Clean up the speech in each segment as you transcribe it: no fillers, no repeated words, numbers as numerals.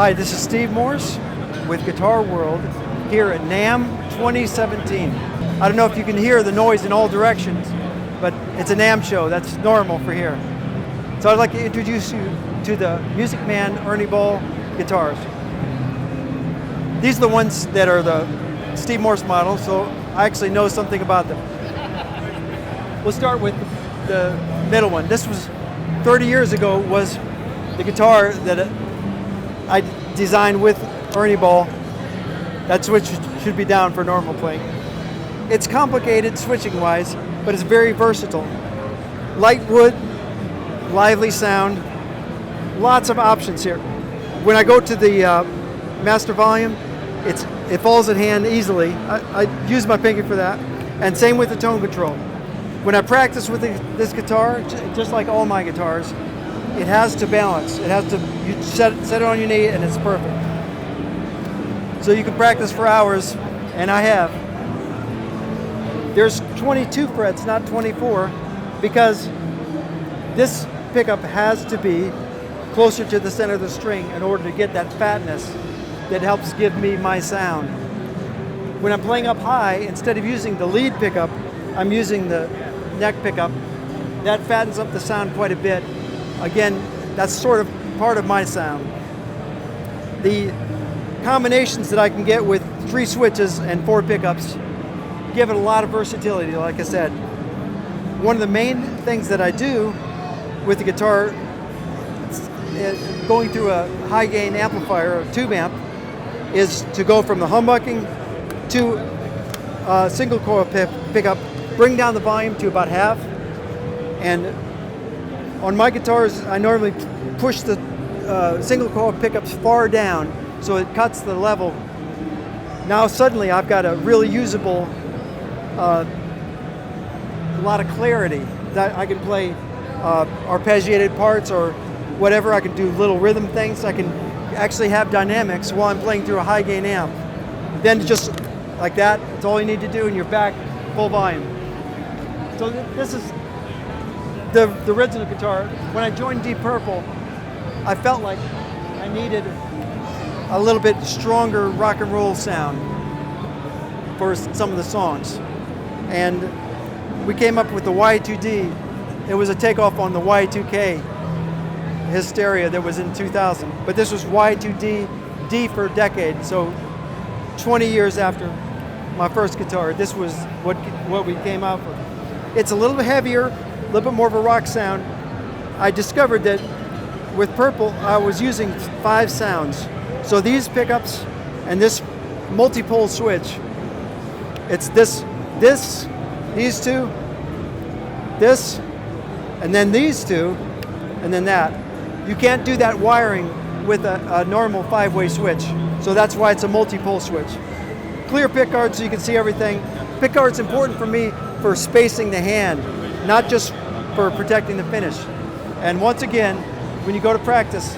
Hi, this is Steve Morse with Guitar World here at NAMM 2017. I don't know if you can hear the noise in all directions, but it's a NAMM show. That's normal for here. So I'd like to introduce you to the Music Man Ernie Ball guitars. These are the ones that are the Steve Morse model, so I actually know something about them. We'll start with the middle one. This was 30 years ago, was the guitar that I designed with Ernie Ball. That switch should be down for normal playing. It's complicated switching wise, but it's very versatile. Light wood, lively sound, lots of options here. When I go to the master volume, it falls in hand easily. I use my pinky for that, and same with the tone control. When I practice with this guitar, just like all my guitars, it has to balance. It has to, you set it on your knee and it's perfect. So you can practice for hours, and I have. There's 22 frets, not 24, because this pickup has to be closer to the center of the string in order to get that fatness that helps give me my sound. When I'm playing up high, instead of using the lead pickup, I'm using the neck pickup. That fattens up the sound quite a bit. Again, that's sort of part of my sound. The combinations that I can get with 3 switches and 4 pickups give it a lot of versatility, like I said. One of the main things that I do with the guitar, going through a high gain amplifier, or tube amp, is to go from the humbucking to a single coil pickup, bring down the volume to about half, and on my guitars I normally push the single coil pickups far down so it cuts the level. Now suddenly I've got a really usable, a lot of clarity that I can play arpeggiated parts or whatever. I can do little rhythm things. I can actually have dynamics while I'm playing through a high gain amp. Then just like that, that's all you need to do, and you're back full volume. So this is the original guitar. When I joined Deep Purple, I felt like I needed a little bit stronger rock and roll sound for some of the songs. And we came up with the Y2D. It was a takeoff on the Y2K hysteria that was in 2000. But this was Y2D, D for decade. So 20 years after my first guitar, this was what we came out with. It's a little bit heavier, a little bit more of a rock sound. I discovered that with Purple, I was using 5 sounds. So these pickups and this multi-pole switch, it's these 2, this, and then these 2, and then that. You can't do that wiring with a normal 5-way switch. So that's why it's a multi-pole switch. Clear pickguard so you can see everything. Pickguard's important for me for spacing the hand, not just for protecting the finish. And once again, when you go to practice,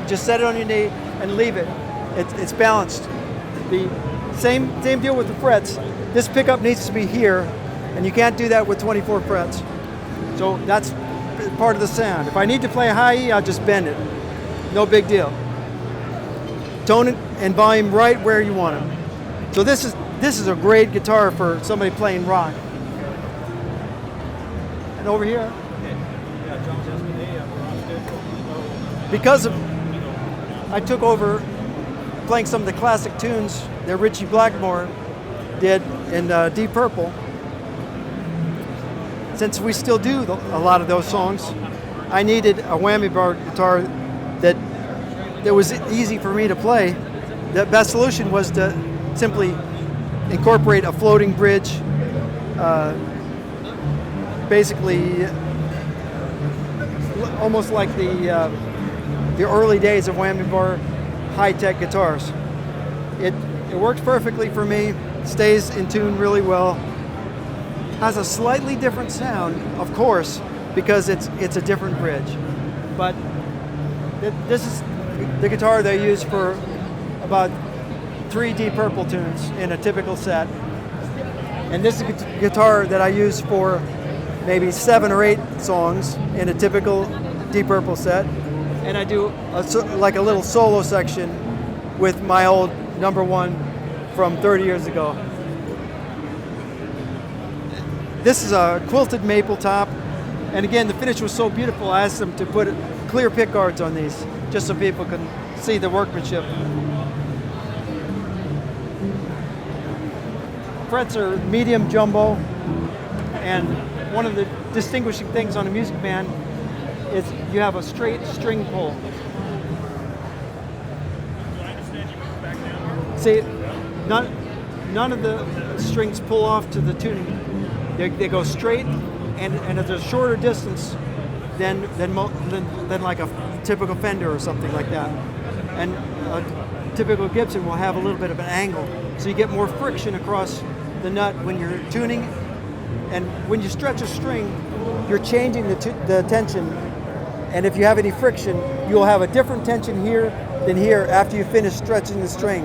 just set it on your knee and leave it. It's balanced. The same deal with the frets. This pickup needs to be here, and you can't do that with 24 frets. So that's part of the sound. If I need to play a high E, I'll just bend it. No big deal. Tone and volume right where you want them. So this is a great guitar for somebody playing rock. And over here, because I took over playing some of the classic tunes that Ritchie Blackmore did in Deep Purple. Since we still do a lot of those songs, I needed a whammy bar guitar that was easy for me to play. The best solution was to simply incorporate a floating bridge, basically almost like the early days of whammy bar high-tech guitars. It works perfectly for me, stays in tune really well, has a slightly different sound, of course, because it's a different bridge. But this is the guitar they use for about 3 Deep Purple tunes in a typical set. And this is a guitar that I use for maybe 7 or 8 songs in a typical Deep Purple set. And I do like a little solo section with my old #1 from 30 years ago. This is a quilted maple top, and again, the finish was so beautiful, I asked them to put clear pick guards on these, just so people can see the workmanship. Frets are medium jumbo, and one of the distinguishing things on a Music Man is you have a straight string pull. See, none of the strings pull off to the tuning. They go straight, and at a shorter distance than like a typical Fender or something like that. And a typical Gibson will have a little bit of an angle, so you get more friction across the nut when you're tuning. And when you stretch a string, you're changing the tension. And if you have any friction, you'll have a different tension here than here after you finish stretching the string.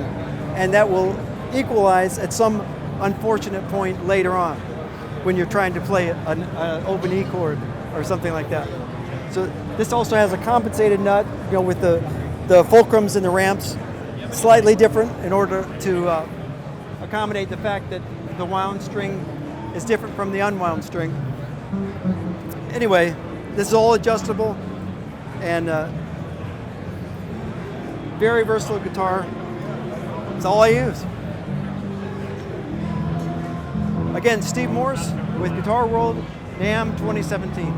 And that will equalize at some unfortunate point later on when you're trying to play an open E chord or something like that. So this also has a compensated nut, with the fulcrums and the ramps slightly different in order to accommodate the fact that the wound string is different from the unwound string. Anyway, this is all adjustable and very versatile guitar. It's all I use. Again, Steve Morse with Guitar World NAMM 2017.